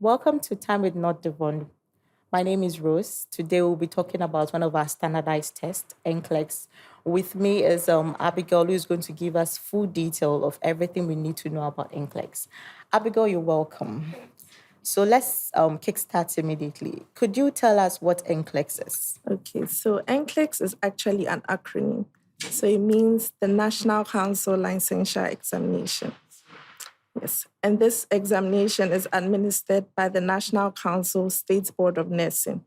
Welcome to Time with Not Devon. My name is Rose. Today we'll be talking about one of our standardized tests, NCLEX. With me is Abigail, who is going to give us full detail of everything we need to know about NCLEX. Abigail, you're welcome. So let's kickstart immediately. Could you tell us what NCLEX is? Okay, so NCLEX is actually an acronym. So it means the National Council Licensure Examination. Yes, and this examination is administered by the National Council State Board of Nursing.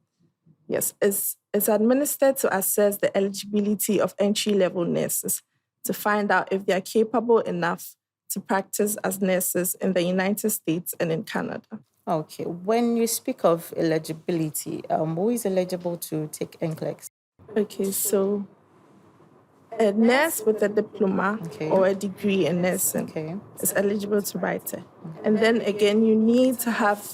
Yes, it's administered to assess the eligibility of entry-level nurses to find out if they are capable enough to practice as nurses in the United States and in Canada. Okay, when you speak of eligibility, who is eligible to take NCLEX? Okay, so a nurse with a diploma or a degree in nursing is eligible to write it. And then again, you need to have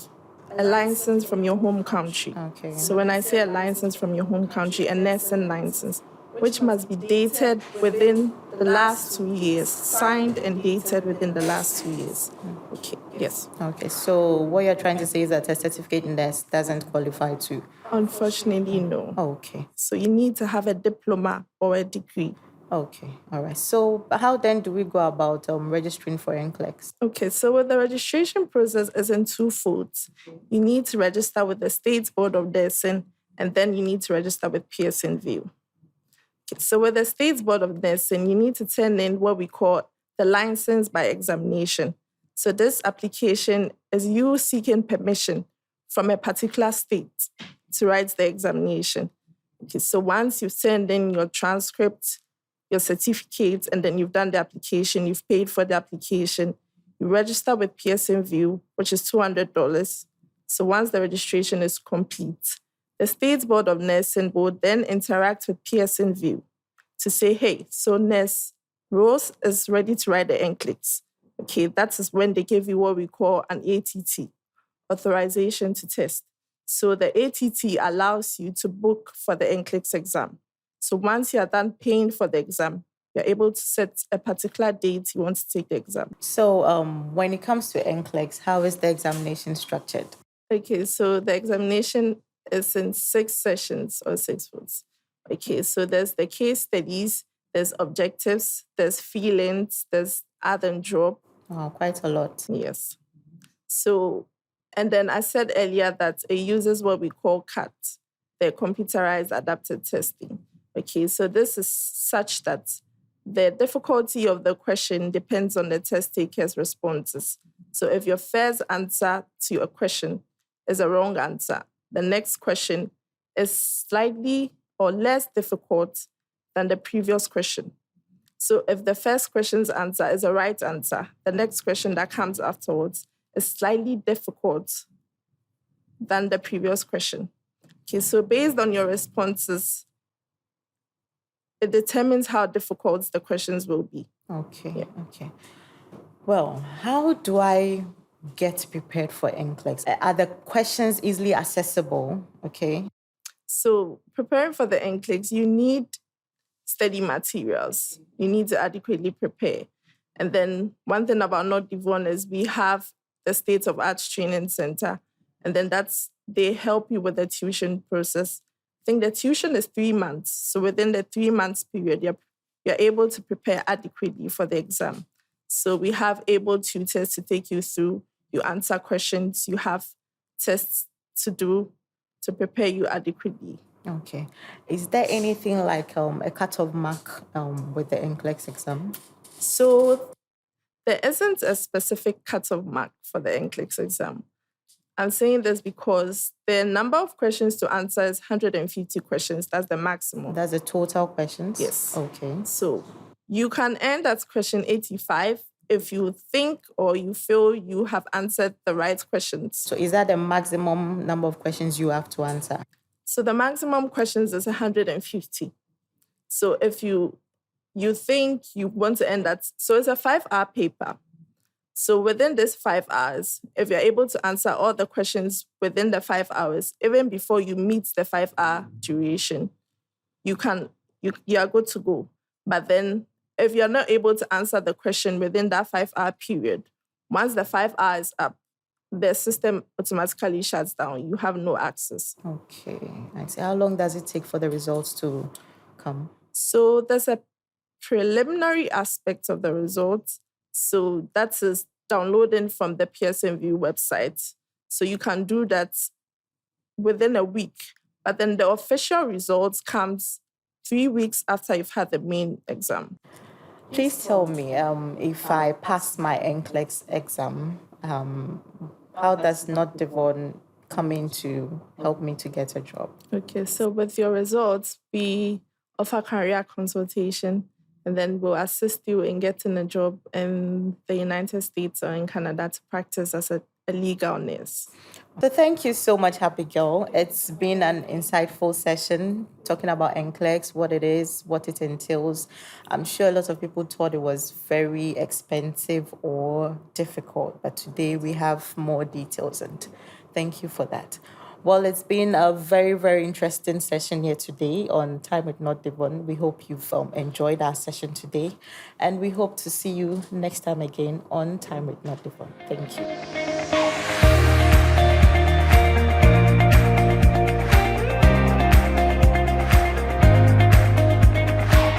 a license from your home country. Okay. So when I say a license from your home country, a nursing license, which must be dated within the last 2 years, signed and dated within the last 2 years. Okay, yes. Okay, so what you're trying to say is that a certificate in this doesn't qualify to? Unfortunately, no. Okay. So you need to have a diploma or a degree. Okay, all right. So how then do we go about registering for NCLEX? Okay, so the registration process is in two folds. You need to register with the State Board of Nursing, and then you need to register with Pearson VUE. Okay, so with the State Board of Nursing, you need to turn in what we call the license by examination. So this application is you seeking permission from a particular state to write the examination. Okay, so once you've sent in your transcript, your certificate, and then you've done the application, you've paid for the application, you register with Pearson VUE, which is $200. So once the registration is complete, the State Board of Nursing will then interact with Pearson VUE to say, hey, so nurse Rose is ready to write the NCLEX. Okay, that is when they give you what we call an ATT, authorization to test. So the ATT allows you to book for the NCLEX exam. So once you're done paying for the exam, you're able to set a particular date you want to take the exam. So when it comes to NCLEX, how is the examination structured? Okay, so the examination is in 6 sessions or 6 folds. Okay, so there's the case studies, there's objectives, there's feelings, there's add and drop. Oh, quite a lot. Yes. So, and then I said earlier that it uses what we call CAT, the computerized adapted testing. Okay, so this is such that the difficulty of the question depends on the test taker's responses. So if your first answer to a question is a wrong answer, the next question is slightly or less difficult than the previous question. So if the first question's answer is a right answer, the next question that comes afterwards is slightly difficult than the previous question. Okay, so based on your responses, it determines how difficult the questions will be. Okay, yeah. Okay. Well, how do I get prepared for NCLEX? Are the questions easily accessible? Okay. So preparing for the NCLEX, you need study materials. You need to adequately prepare. And then one thing about North Devon is we have the State of Arts Training Center. And then they help you with the tuition process. I think the tuition is 3 months. So within the 3 months period, you're able to prepare adequately for the exam. So we have able tutors to take you through. You answer questions. You have tests to do to prepare you adequately. Okay. Is there anything like a cut-off mark with the NCLEX exam? So there isn't a specific cut-off mark for the NCLEX exam. I'm saying this because the number of questions to answer is 150 questions. That's the maximum. That's the total questions? Yes. Okay. So you can end at question 85 if you think or you feel you have answered the right questions. So is that the maximum number of questions you have to answer? So the maximum questions is 150. So if you think you want to end that, so it's a 5-hour paper. So within this 5 hours, if you're able to answer all the questions within the 5 hours, even before you meet the 5-hour duration, you are good to go. But then if you're not able to answer the question within that 5-hour period, once the 5 hours is up, the system automatically shuts down. You have no access. Okay, I see. How long does it take for the results to come? So there's a preliminary aspect of the results. So that is downloading from the Pearson VUE website. So you can do that within a week. But then the official results comes 3 weeks after you've had the main exam. Please tell me, if I pass my NCLEX exam, how does not Devon come in to help me to get a job? Okay, so with your results, we offer career consultation, and then we'll assist you in getting a job in the United States or in Canada to practice as a legal nurse. So thank you so much, Abigail. It's been an insightful session talking about NCLEX, what it is, what it entails. I'm sure a lot of people thought it was very expensive or difficult, but today we have more details, and thank you for that. Well, it's been a very, very interesting session here today on Time with Not Devon. We hope you've enjoyed our session today, and we hope to see you next time again on Time with Not Devon. Thank you.